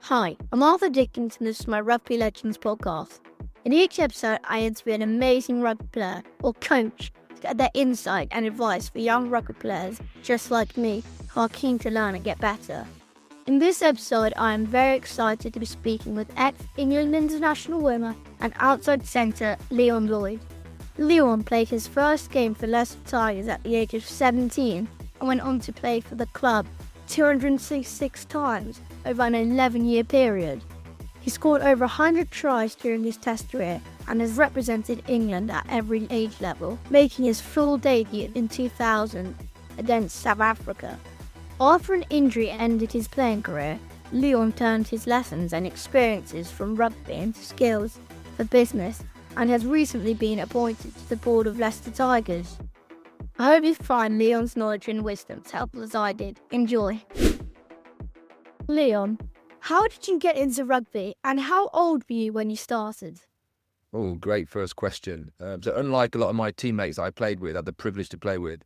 Hi, I'm Arthur Dickens and this is my Rugby Legends podcast. In each episode, I interview an amazing rugby player or coach to get their insight and advice for young rugby players just like me who are keen to learn and get better. In this episode, I am very excited to be speaking with ex-England international winner and outside centre Lloyd. Leon played his first game for Leicester Tigers at the age of 17 and went on to play for the club 266 times over an 11-year period. He scored over 100 tries during his test career and has represented England at every age level, making his full debut in 2000 against South Africa. After an injury ended his playing career, Leon turned his lessons and experiences from rugby into skills for business and has recently been appointed to the board of Leicester Tigers. I hope you find Leon's knowledge and wisdom as helpful as I did. Enjoy. Leon, how did you get into rugby and how old were you when you started? Oh, great first question. So unlike a lot of my teammates I played with, had the privilege to play with,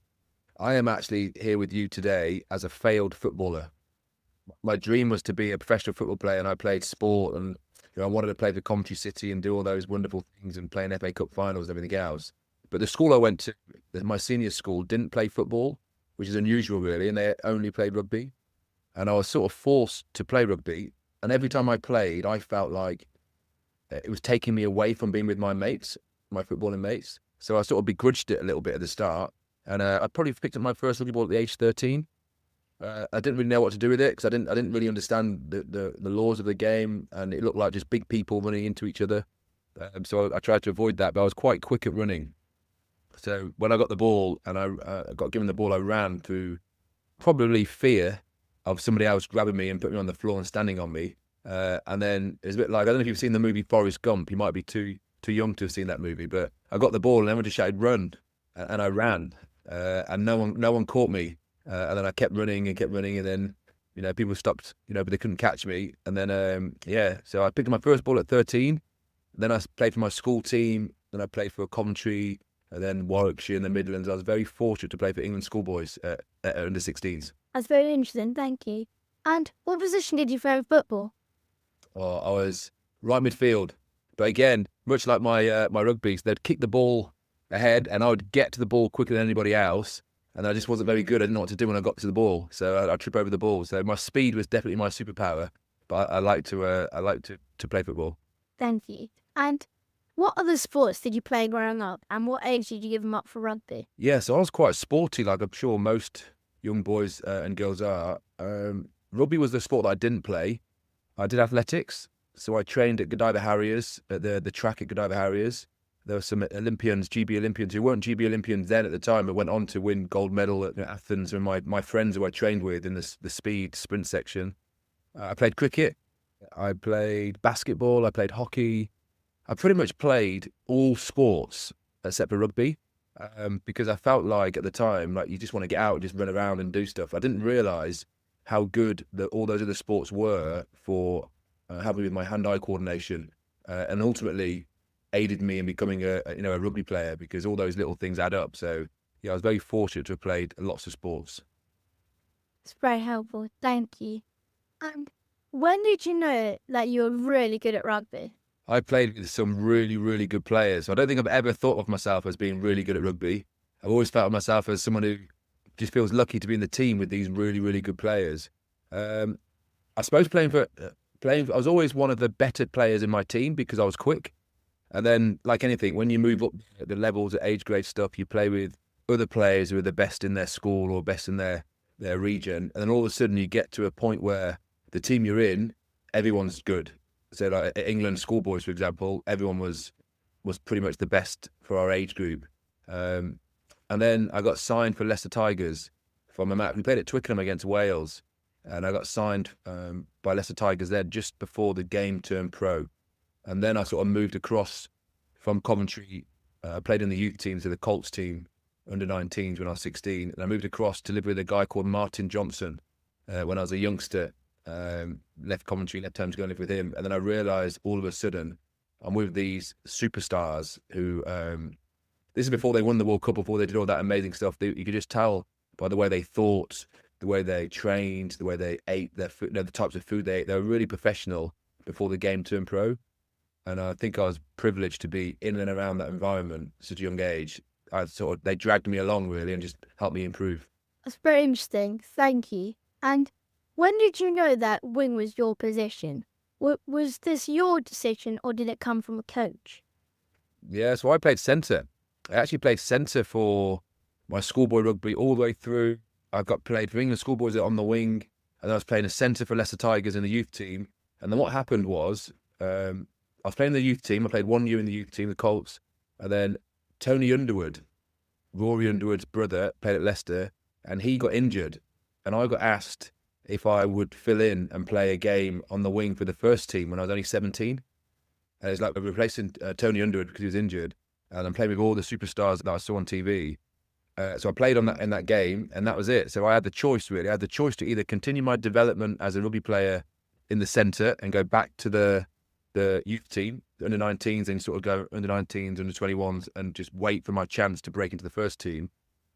I am actually here with you today as a failed footballer. My dream was to be a professional football player, and I played sport, and I wanted to play for Coventry City and do all those wonderful things and play in FA Cup finals and everything else. But the school I went to, my senior school, didn't play football, which is unusual really, and they only played rugby. And I was sort of forced to play rugby, and every time I played, I felt like it was taking me away from being with my mates, my footballing mates. So I sort of begrudged it a little bit at the start. And I probably picked up my first rugby ball at the age 13. I didn't really know what to do with it because I didn't really understand the laws of the game, and it looked like just big people running into each other. So I tried to avoid that, but I was quite quick at running. So when I got the ball and I got given the ball, I ran through probably fear of somebody else grabbing me and putting me on the floor and standing on me. And then it was a bit like, I don't know if you've seen the movie Forrest Gump. You might be too young to have seen that movie, but I got the ball and everyone just shouted, "Run!" And I ran. And no one caught me. And then I kept running, and then, people stopped, but they couldn't catch me. And then, so I picked up my first ball at 13. Then I played for my school team. Then I played for Coventry, and then Warwickshire in the Midlands. I was very fortunate to play for England schoolboys at under 16s. That's very interesting, thank you. And what position did you play in football? Oh, I was right midfield. But again, much like my rugby, they'd kick the ball ahead and I would get to the ball quicker than anybody else. And I just wasn't very good. I didn't know what to do when I got to the ball. So I'd trip over the ball. So my speed was definitely my superpower. But I like to play football. Thank you. And what other sports did you play growing up and what age did you give them up for rugby? Yeah, so I was quite sporty, like I'm sure most young boys and girls are. Rugby was the sport that I didn't play. I did athletics. So I trained at Godiva Harriers, at the track at Godiva Harriers. There were some Olympians, GB Olympians, who weren't GB Olympians then at the time, but went on to win gold medal at Athens, and my friends who I trained with in the speed sprint section. I played cricket. I played basketball. I played hockey. I pretty much played all sports except for rugby, because I felt like at the time, like you just want to get out and just run around and do stuff. I didn't realise how good all those other sports were for helping with my hand-eye coordination, and ultimately aided me in becoming a rugby player, because all those little things add up. So yeah, I was very fortunate to have played lots of sports. It's very helpful, thank you. And when did you know that you were really good at rugby? I played with some really, really good players. I don't think I've ever thought of myself as being really good at rugby. I've always felt of myself as someone who just feels lucky to be in the team with these really, really good players. I suppose playing, I was always one of the better players in my team because I was quick. And then, like anything, when you move up the levels at age grade stuff, you play with other players who are the best in their school or best in their region. And then all of a sudden you get to a point where the team you're in, everyone's good. So like at England schoolboys, for example, everyone was pretty much the best for our age group. And then I got signed for Leicester Tigers from a match. We played at Twickenham against Wales. And I got signed by Leicester Tigers there just before the game turned pro. And then I sort of moved across from Coventry. I played in the youth team, so the Colts team, under 19s when I was 16. And I moved across to live with a guy called Martin Johnson when I was a youngster. Left Coventry, left home to go and live with him. And then I realised all of a sudden I'm with these superstars who, this is before they won the World Cup, before they did all that amazing stuff. You could just tell by the way they thought, the way they trained, the way they ate their food, the types of food they ate. They were really professional before the game turned pro. And I think I was privileged to be in and around that environment at such a young age. They dragged me along really and just helped me improve. That's very interesting. Thank you. And when did you know that wing was your position? Was this your decision or did it come from a coach? Yeah, so I played centre. I actually played centre for my schoolboy rugby all the way through. I got played for England schoolboys on the wing, and I was playing a centre for Leicester Tigers in the youth team. And then what happened was, I was playing the youth team. I played 1 year in the youth team, the Colts, and then Tony Underwood, Rory Underwood's brother, played at Leicester, and he got injured. And I got asked if I would fill in and play a game on the wing for the first team when I was only 17. And it's like replacing Tony Underwood because he was injured. And I'm playing with all the superstars that I saw on TV. So I played in that game, and that was it. So I had the choice, really. I had the choice to either continue my development as a rugby player in the centre and go back to the youth team, the under-19s, and sort of go under-19s, under-21s, and just wait for my chance to break into the first team.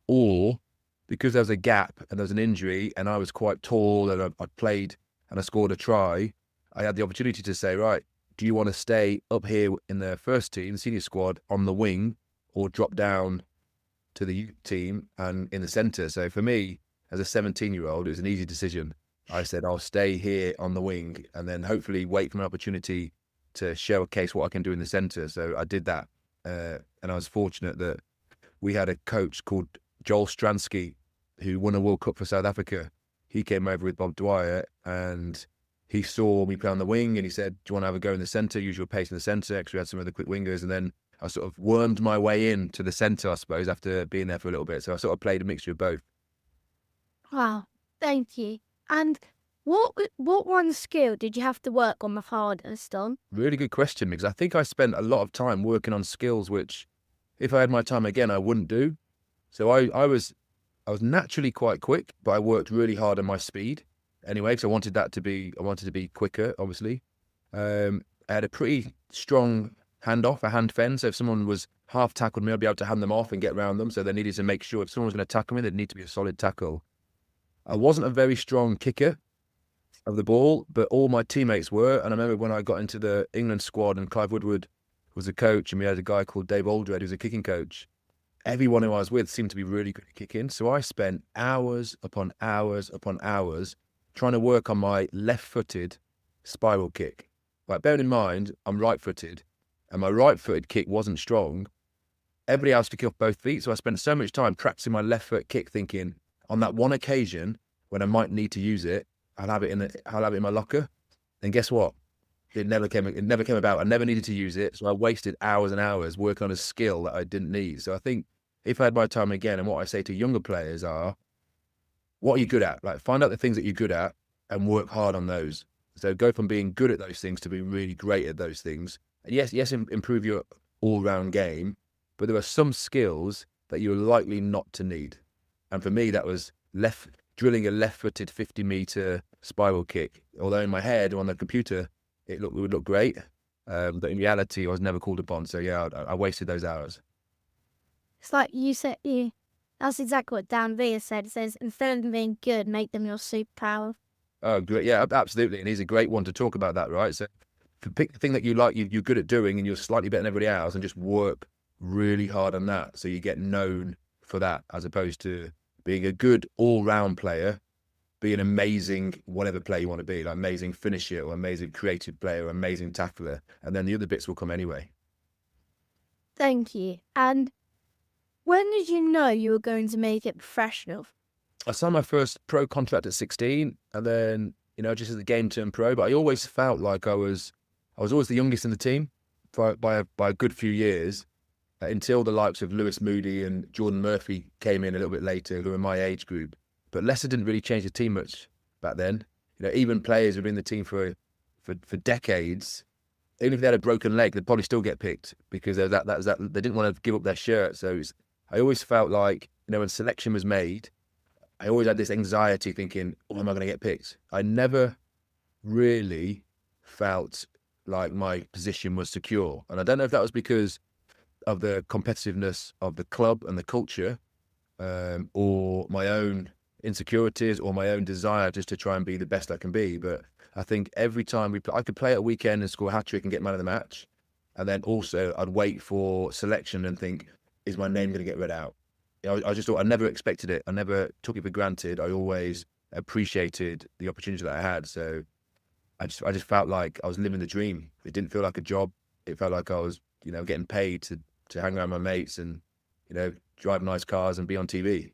Or, because there was a gap and there was an injury, and I was quite tall, and I played and I scored a try, I had the opportunity to say, right, do you want to stay up here in the first team, the senior squad, on the wing, or drop down to the youth team and in the centre? So for me, as a 17-year-old, it was an easy decision. I said, I'll stay here on the wing and then hopefully wait for an opportunity to showcase what I can do in the centre. So I did that. And I was fortunate that we had a coach called Joel Stransky who won a World Cup for South Africa. He came over with Bob Dwyer and he saw me play on the wing and he said, do you want to have a go in the centre, use your pace in the centre? Because we had some of the quick wingers. And then I sort of wormed my way in to the centre, I suppose, after being there for a little bit. So I sort of played a mixture of both. Wow, thank you. And what one skill did you have to work on the hardest on? Really good question, because I think I spent a lot of time working on skills which, if I had my time again, I wouldn't do. So I was naturally quite quick, but I worked really hard on my speed anyway, because I wanted to be quicker, obviously. I had a pretty strong handoff, a hand fend. So if someone was half tackled me, I'd be able to hand them off and get around them. So they needed to make sure if someone was going to tackle me, there'd need to be a solid tackle. I wasn't a very strong kicker of the ball, but all my teammates were. And I remember when I got into the England squad and Clive Woodward was a coach and we had a guy called Dave Aldred who was a kicking coach, everyone who I was with seemed to be really good at kicking. So I spent hours upon hours upon hours trying to work on my left-footed spiral kick. Like, bearing in mind, I'm right-footed and my right-footed kick wasn't strong. Everybody else could kick off both feet. So I spent so much time practicing my left-foot kick thinking, on that one occasion when I might need to use it, I'll have it in my locker. And guess what? It never came about. I never needed to use it. So I wasted hours and hours working on a skill that I didn't need. So I think if I had my time again, and what I say to younger players are, what are you good at? Like, find out the things that you're good at and work hard on those. So go from being good at those things to being really great at those things. And yes, improve your all-round game, but there are some skills that you're likely not to need. And for me, that was drilling a left-footed 50-meter spiral kick. Although in my head or on the computer, it would look great, but in reality, I was never called upon. So yeah, I wasted those hours. It's like you said, that's exactly what Dan Villa said. It says, instead of being good, make them your superpower. Oh, great. Yeah, absolutely. And he's a great one to talk about that, right? So pick the thing that you like, you're good at doing, and you're slightly better than everybody else, and just work really hard on that so you get known for that, as opposed to being a good all-round player, be an amazing whatever player you want to be, like amazing finisher or amazing creative player or amazing tackler, and then the other bits will come anyway. Thank you. And when did you know you were going to make it professional? I signed my first pro contract at 16, and then, just as the game turned pro, but I always felt like I was always the youngest in the team by a good few years, until the likes of Lewis Moody and Jordan Murphy came in a little bit later, who were my age group. But Leicester didn't really change the team much back then. Even players who've been in the team for decades, even if they had a broken leg, they'd probably still get picked because they didn't want to give up their shirt. So I always felt like, when selection was made, I always had this anxiety thinking, am I going to get picked? I never really felt like my position was secure. And I don't know if that was because of the competitiveness of the club and the culture, or my own insecurities or my own desire just to try and be the best I can be. But I think every time I could play at a weekend and score a hat-trick and get man of the match. And then also I'd wait for selection and think, is my name going to get read out? I just thought, I never expected it. I never took it for granted. I always appreciated the opportunity that I had. So I just felt like I was living the dream. It didn't feel like a job. It felt like I was, getting paid to hang around my mates and, drive nice cars and be on TV.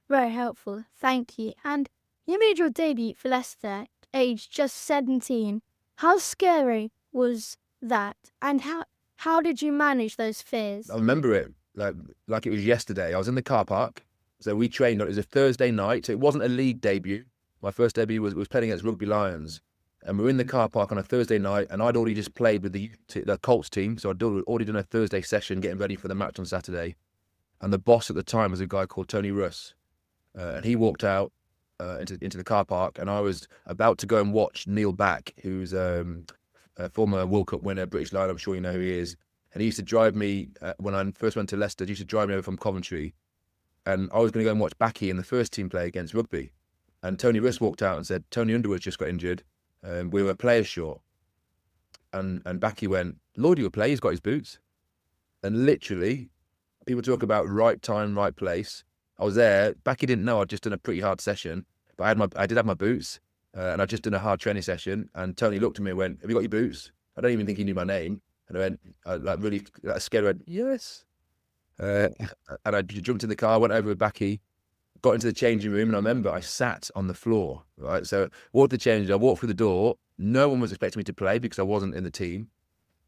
Very helpful, thank you. And you made your debut for Leicester, aged just 17. How scary was that? And how did you manage those fears? I remember it like it was yesterday. I was in the car park. So we trained. It was a Thursday night. So it wasn't a league debut. My first debut was playing against Rugby Lions. And we were in the car park on a Thursday night, and I'd already just played with the Colts team. So I'd already done a Thursday session getting ready for the match on Saturday. And the boss at the time was a guy called Tony Russ. And he walked out into the car park, and I was about to go and watch Neil Back, who's a former World Cup winner, British Lion. I'm sure you know who he is. And he used to drive me, when I first went to Leicester, he used to drive me over from Coventry. And I was going to go and watch Backy in the first team play against Rugby. And Tony Russ walked out and said, Tony Underwood's just got injured. We were players short. And Backy went, Lloyd, you'll play, he's got his boots. And literally, people talk about right time, right place. I was there. Backy didn't know I'd just done a pretty hard session, but I did have my boots, and I'd just done a hard training session. And Tony looked at me and went, have you got your boots? I don't even think he knew my name. And I went, really scared, I went, yes. And I jumped in the car, went over with Backy, got into the changing room, and I remember I sat on the floor, right? So walked the change, I walked through the door. No one was expecting me to play because I wasn't in the team.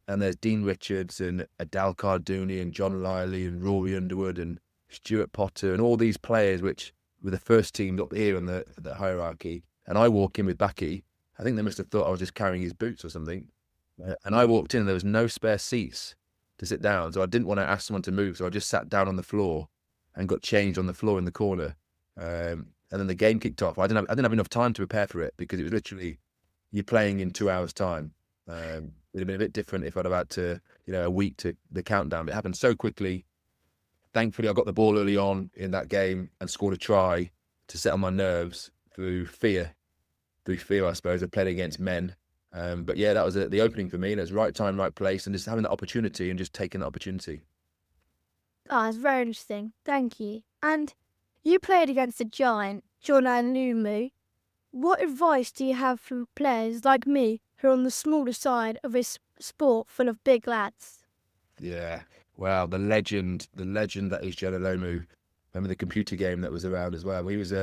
And there's Dean Richards and Adal Cardooni and John Liley and Rory Underwood and Stuart Potter and all these players which were the first team up here in the hierarchy. And I walk in with Backy. I think they must have thought I was just carrying his boots or something. And I walked in and there was no spare seats to sit down. So I didn't want to ask someone to move. So I just sat down on the floor and got changed on the floor in the corner. And then the game kicked off. I didn't have enough time to prepare for it because it was literally, you're playing in 2 hours' time. It'd have been a bit different if I'd have had to, a week to the countdown. But it happened so quickly. Thankfully, I got the ball early on in that game and scored a try to settle my nerves through fear, I suppose, of playing against men. But yeah, that was the opening for me. And it was right time, right place, and just having that opportunity and just taking that opportunity. Ah, it's very interesting. Thank you. And you played against a giant, Jonah Lomu. What advice do you have for players like me who are on the smaller side of this sport full of big lads? Yeah. Wow, the legend that is Jonah Lomu. Remember the computer game that was around as well. He was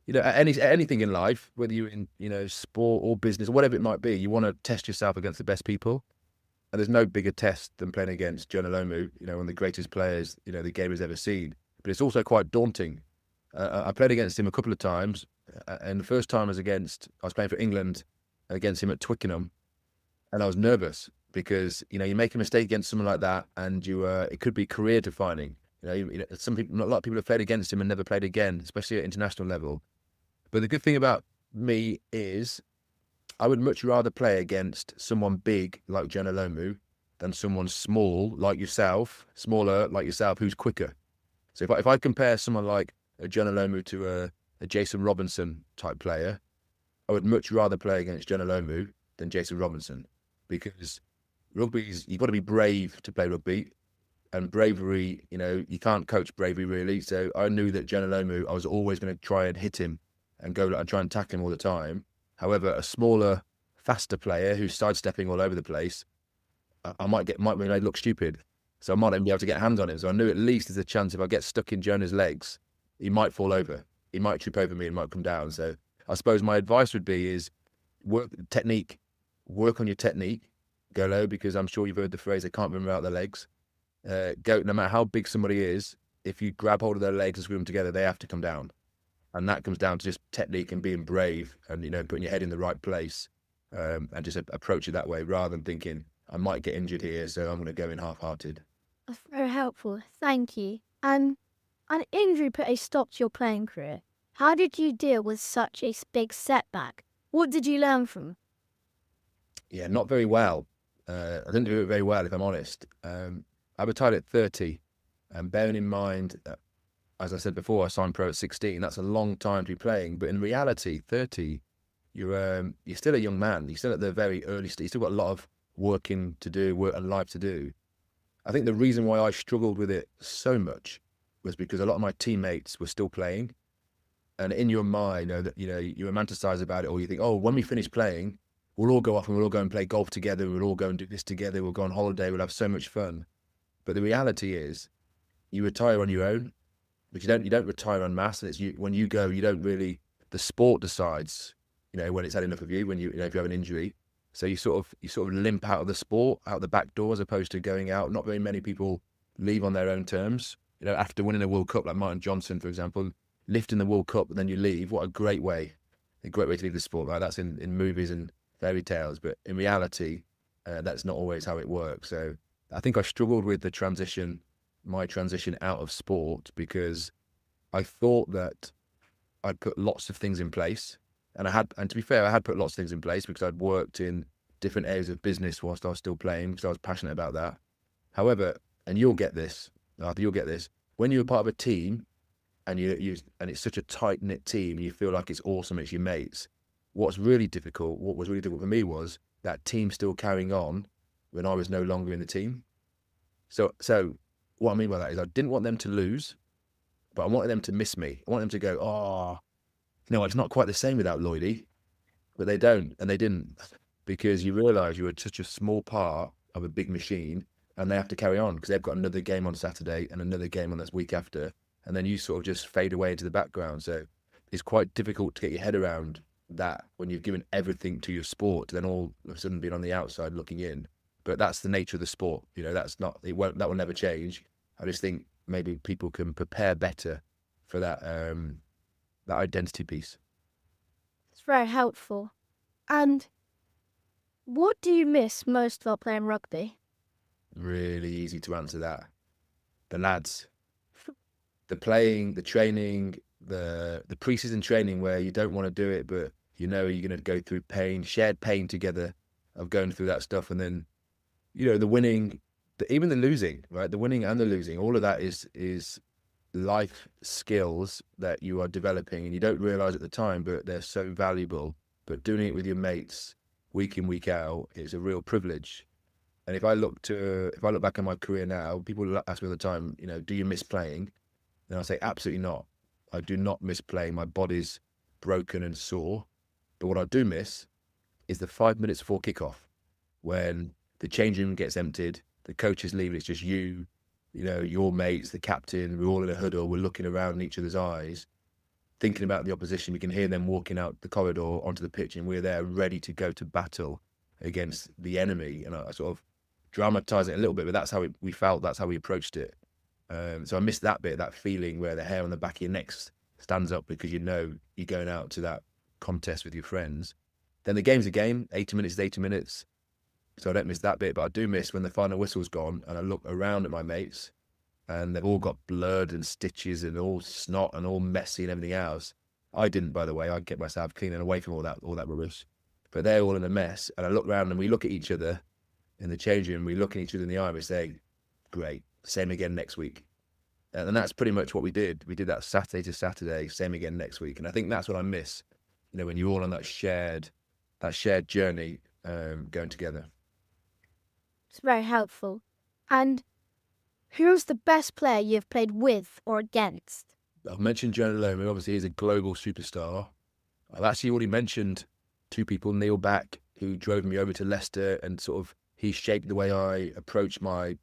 anything in life, whether you're in, sport or business or whatever it might be, you want to test yourself against the best people. And there's no bigger test than playing against Jonah Lomu, one of the greatest players, the game has ever seen. But it's also quite daunting. I played against him a couple of times. And the first time I was playing for England against him at Twickenham. And I was nervous because, you make a mistake against someone like that and it could be career defining. A lot of people have played against him and never played again, especially at international level. But the good thing about me is I would much rather play against someone big like Jonah Lomu than someone smaller like yourself, who's quicker. So if I compare someone like a Jonah Lomu to a Jason Robinson type player, I would much rather play against Jonah Lomu than Jason Robinson, because you've got to be brave to play rugby, and bravery, you can't coach bravery really. So I knew that Jonah Lomu, I was always going to try and hit him and go and try and tackle him all the time. However, a smaller, faster player who's sidestepping all over the place, I might look stupid. So I might not even be able to get hands on him. So I knew at least there's a chance if I get stuck in Jonah's legs, he might fall over. He might trip over me and might come down. So I suppose my advice would be is work on your technique, go low, because I'm sure you've heard the phrase, they can't run without their legs. No matter how big somebody is, if you grab hold of their legs and screw them together, they have to come down. And that comes down to just technique and being brave and, putting your head in the right place, and just approach it that way rather than thinking, I might get injured here, so I'm going to go in half-hearted. That's very helpful. Thank you. And an injury put a stop to your playing career. How did you deal with such a big setback? What did you learn from? Yeah, not very well. I didn't do it very well, if I'm honest. I retired at 30, and bearing in mind that as I said before, I signed pro at 16. That's a long time to be playing. But in reality, 30, you're still a young man. You're still at the very early stage. You've still got a lot of working to do, work and life to do. I think the reason why I struggled with it so much was because a lot of my teammates were still playing. And in your mind, you romanticize about it, or you think, oh, when we finish playing, we'll all go off and we'll all go and play golf together. We'll all go and do this together. We'll go on holiday. We'll have so much fun. But the reality is, you retire on your own, but you don't retire en masse. And it's you, when you go, you don't really. The sport decides, when it's had enough of you. When if you have an injury, so you sort of limp out of the sport, out the back door, as opposed to going out. Not very many people leave on their own terms. After winning a World Cup, like Martin Johnson, for example, lifting the World Cup and then you leave. What a great way to leave the sport. Right? That's in movies and fairy tales, but in reality, that's not always how it works. So I think I struggled with my transition out of sport, because I thought that I'd put lots of things in place, and to be fair, I had put lots of things in place because I'd worked in different areas of business whilst I was still playing, because I was passionate about that. However, and you'll get this, Arthur, when you're part of a team and and it's such a tight knit team, you feel like it's awesome, it's your mates. What was really difficult for me was that team still carrying on when I was no longer in the team. So what I mean by that is I didn't want them to lose, but I wanted them to miss me. I wanted them to go, oh, it's not quite the same without Lloydie. But they don't, and they didn't, because you realise you were such a small part of a big machine, and they have to carry on because they've got another game on Saturday and another game on this week after, and then you sort of just fade away into the background. So it's quite difficult to get your head around that when you've given everything to your sport, to then all of a sudden being on the outside looking in. But that's the nature of the sport. That will never change. I just think maybe people can prepare better for that identity piece. It's very helpful. And what do you miss most about playing rugby? Really easy to answer that. The lads. The playing, the training, the pre-season training where you don't want to do it, but you're going to go through pain, shared pain together of going through that stuff. And then, the winning, even the losing, right? The winning and the losing, all of that is life skills that you are developing and you don't realize at the time, but they're so valuable. But doing it with your mates week in, week out, is a real privilege. And if I look back on my career now, people ask me all the time, do you miss playing? And I say, absolutely not. I do not miss playing. My body's broken and sore. But what I do miss is the 5 minutes before kickoff, when the changing room gets emptied, the coaches leave, it's just you, your mates, the captain, we're all in a huddle, we're looking around in each other's eyes, thinking about the opposition. We can hear them walking out the corridor onto the pitch, and we're there ready to go to battle against the enemy. And I sort of dramatize it a little bit, but that's how we felt, that's how we approached it. So I missed that bit, that feeling where the hair on the back of your neck stands up because you're going out to that contest with your friends. Then the game's a game, 80 minutes is 80 minutes. So I don't miss that bit, but I do miss when the final whistle's gone and I look around at my mates and they've all got blood and stitches and all snot and all messy and everything else. I didn't, by the way. I get myself clean and away from all that rubbish. But they're all in a mess. And I look around and we look at each other in the changing room. We look at each other in the eye and we say, great, same again next week. And that's pretty much what we did. We did that Saturday to Saturday, same again next week. And I think that's what I miss, when you're all on that shared journey going together. It's very helpful. And who's the best player you've played with or against? I've mentioned Jonah Lomu. Obviously, he's a global superstar. I've actually already mentioned two people, Neil Back, who drove me over to Leicester, and sort of he shaped the way I approach my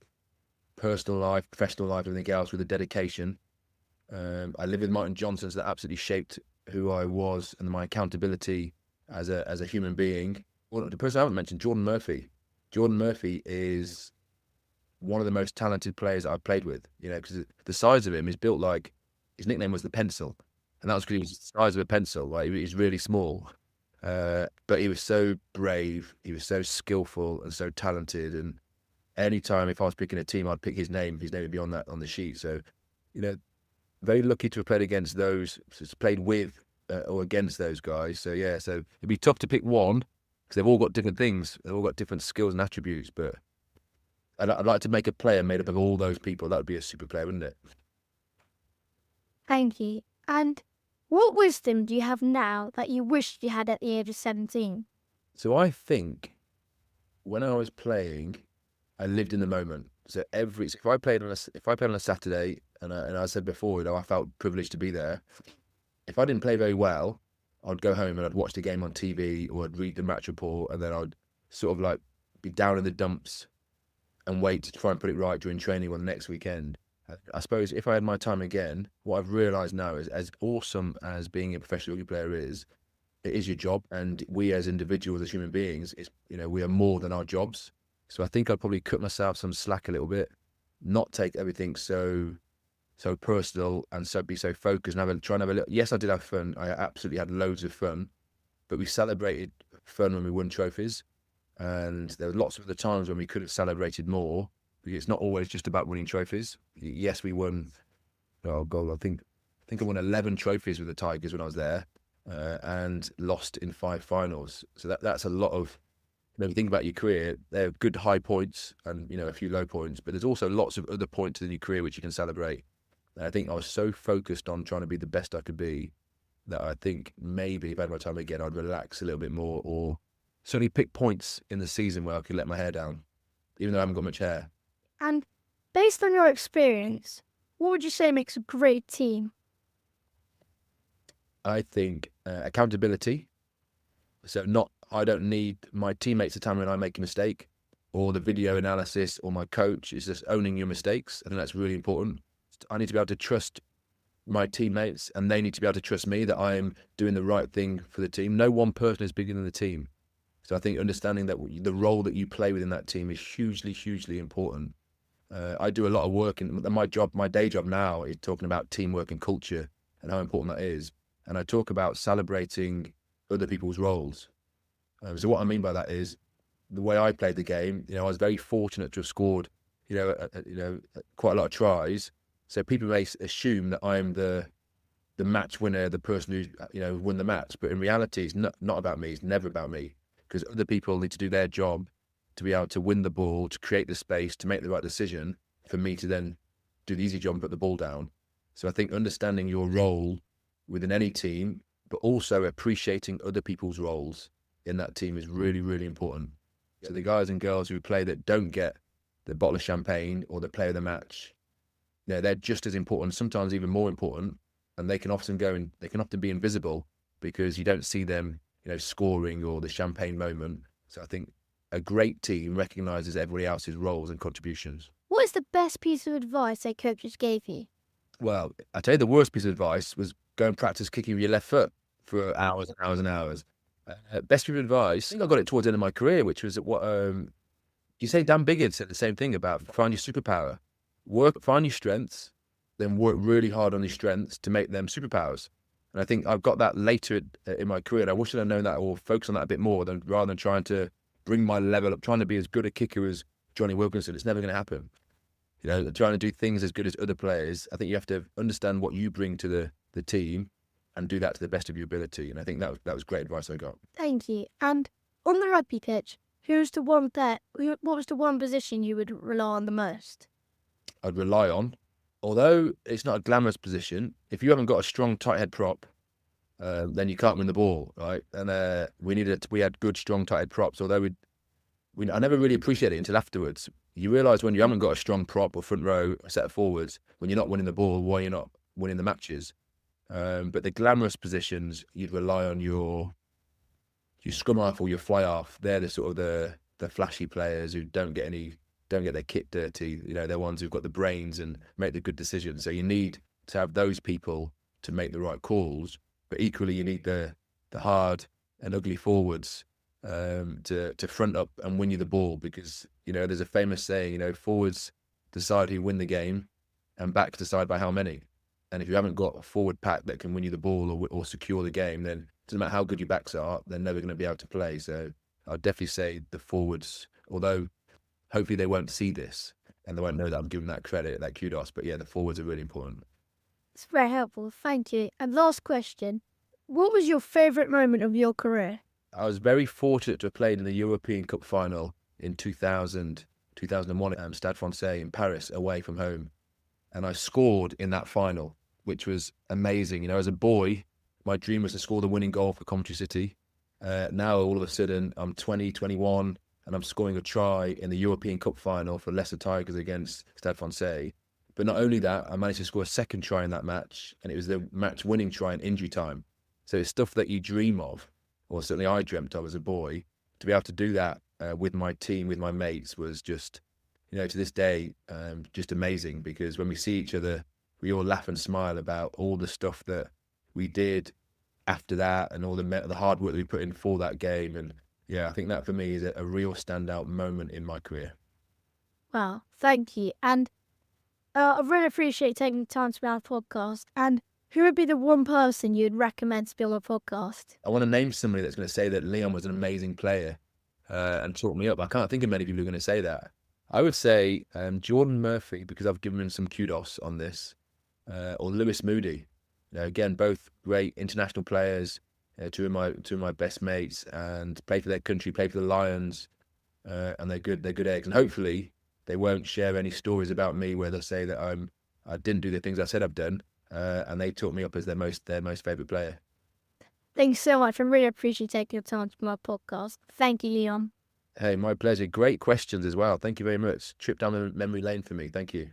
personal life, professional life, everything else with a dedication. I live with Martin Johnson, so that absolutely shaped who I was and my accountability as a human being. Well, the person I haven't mentioned, Jordan Murphy. Jordan Murphy is one of the most talented players I've played with, because the size of him is built like, his nickname was the pencil. And that was because he was the size of a pencil, right? He's really small. But he was so brave, he was so skillful and so talented. And anytime if I was picking a team, I'd pick his name. His name would be on the sheet. So, very lucky to have played against those, played with or against those guys. So, yeah, so it'd be tough to pick one because they've all got different things. They've all got different skills and attributes. But I'd like to make a player made up of all those people. That would be a super player, wouldn't it? Thank you. And what wisdom do you have now that you wished you had at the age of 17? So I think when I was playing, I lived in the moment. So if I played on a Saturday, and I said before, I felt privileged to be there. If I didn't play very well, I'd go home and I'd watch the game on TV, or I'd read the match report, and then I'd sort of like be down in the dumps and wait to try and put it right during training on the next weekend. I suppose if I had my time again, what I've realised now is, as awesome as being a professional rugby player is, it is your job, and we as individuals, as human beings, we are more than our jobs. So I think I'd probably cut myself some slack a little bit, not take everything so personal, and be so focused, and try and have a little. Yes, I did have fun. I absolutely had loads of fun, but we celebrated fun when we won trophies, and there were lots of other times when we could have celebrated more, because it's not always just about winning trophies. Yes, we won. Oh God, I think I won 11 trophies with the Tigers when I was there, and lost in 5 finals. So that's a lot of. If you think about your career, there are good high points and a few low points, but there's also lots of other points in your career which you can celebrate. And I think I was so focused on trying to be the best I could be that I think maybe if I had my time again, I'd relax a little bit more, or certainly pick points in the season where I could let my hair down, even though I haven't got much hair. And based on your experience, what would you say makes a great team? I think accountability. So I don't need my teammates to tell me when I make a mistake, or the video analysis, or my coach. Is just owning your mistakes. I think that's really important. I need to be able to trust my teammates, and they need to be able to trust me that I'm doing the right thing for the team. No one person is bigger than the team. So I think understanding that the role that you play within that team is hugely, hugely important. I do a lot of work, and my day job now is talking about teamwork and culture and how important that is. And I talk about celebrating other people's roles. So what I mean by that is the way I played the game. I was very fortunate to have scored, quite a lot of tries. So people may assume that I'm the match winner, the person who won the match. But in reality, it's not about me. It's never about me, because other people need to do their job to be able to win the ball, to create the space, to make the right decision for me to then do the easy job and put the ball down. So I think understanding your role within any team, but also appreciating other people's roles in that team is really, really important. So the guys and girls who play that don't get the bottle of champagne or the player of the match, they're just as important, sometimes even more important, and they can often be invisible because you don't see them, scoring or the champagne moment. So I think a great team recognises everybody else's roles and contributions. What is the best piece of advice that coaches gave you? Well, I tell you, the worst piece of advice was go and practice kicking with your left foot for hours and hours and hours. Best piece of advice, I think I got it towards the end of my career, which was what you say. Dan Biggins said the same thing about find your superpower. Find your strengths, then work really hard on your strengths to make them superpowers. And I think I've got that later in my career, and I wish I'd known that, or focus on that a bit more, rather than trying to bring my level up, trying to be as good a kicker as Johnny Wilkinson. It's never going to happen. Trying to do things as good as other players. I think you have to understand what you bring to the team and do that to the best of your ability. And I think that was great advice I got. Thank you. And on the rugby pitch, what was the one position you would rely on the most? I'd rely on, although it's not a glamorous position, if you haven't got a strong tight head prop, then you can't win the ball, right? And we had good strong tight head props, although I never really appreciated it until afterwards. You realise when you haven't got a strong prop or front row or set of forwards, when you're not winning the ball, why you're not winning the matches. But the glamorous positions, you'd rely on your scrum half or your fly half. They're the sort of the flashy players who don't get their kit dirty. They're ones who've got the brains and make the good decisions. So you need to have those people to make the right calls. But equally, you need the hard and ugly forwards to front up and win you the ball, because there's a famous saying, forwards decide who win the game and backs decide by how many. And if you haven't got a forward pack that can win you the ball or secure the game, then it doesn't matter how good your backs are, they're never going to be able to play. So I'd definitely say the forwards, although hopefully they won't see this and they won't know that I'm giving that credit, that kudos. But yeah, the forwards are really important. It's very helpful. Thank you. And last question, what was your favourite moment of your career? I was very fortunate to have played in the European Cup final in 2001 at Stade Francais in Paris, away from home. And I scored in that final. which was amazing. You know, as a boy, my dream was to score the winning goal for Coventry City. Now, all of a sudden, I'm 20, 21, and I'm scoring a try in the European Cup final for Leicester Tigers against Stade Francais. But not only that, I managed to score a second try in that match, and it was the match-winning try in injury time. So it's stuff that you dream of, or certainly I dreamt of as a boy. To be able to do that with my team, with my mates, was just, you know, to this day, just amazing. Because when we see each other, we all laugh and smile about all the stuff that we did after that, and all the hard work that we put in for that game. And yeah, I think that for me is a real standout moment in my career. Wow, thank you. And I really appreciate taking the time to be on our podcast. And who would be the one person you'd recommend to be on a podcast? I want to name somebody that's going to say that Leon was an amazing player and taught me up. I can't think of many people who are going to say that. I would say Jordan Murphy, because I've given him some kudos on this, or Lewis Moody. You know, again, both great international players, two of my best mates, and play for their country, play for the Lions, and they're good eggs. And hopefully, they won't share any stories about me where they'll say that I didn't do the things I said I've done, and they taught me up as their most favourite player. Thanks so much. I really appreciate taking your time to be on my podcast. Thank you, Leon. Hey, my pleasure. Great questions as well. Thank you very much. Trip down the memory lane for me. Thank you.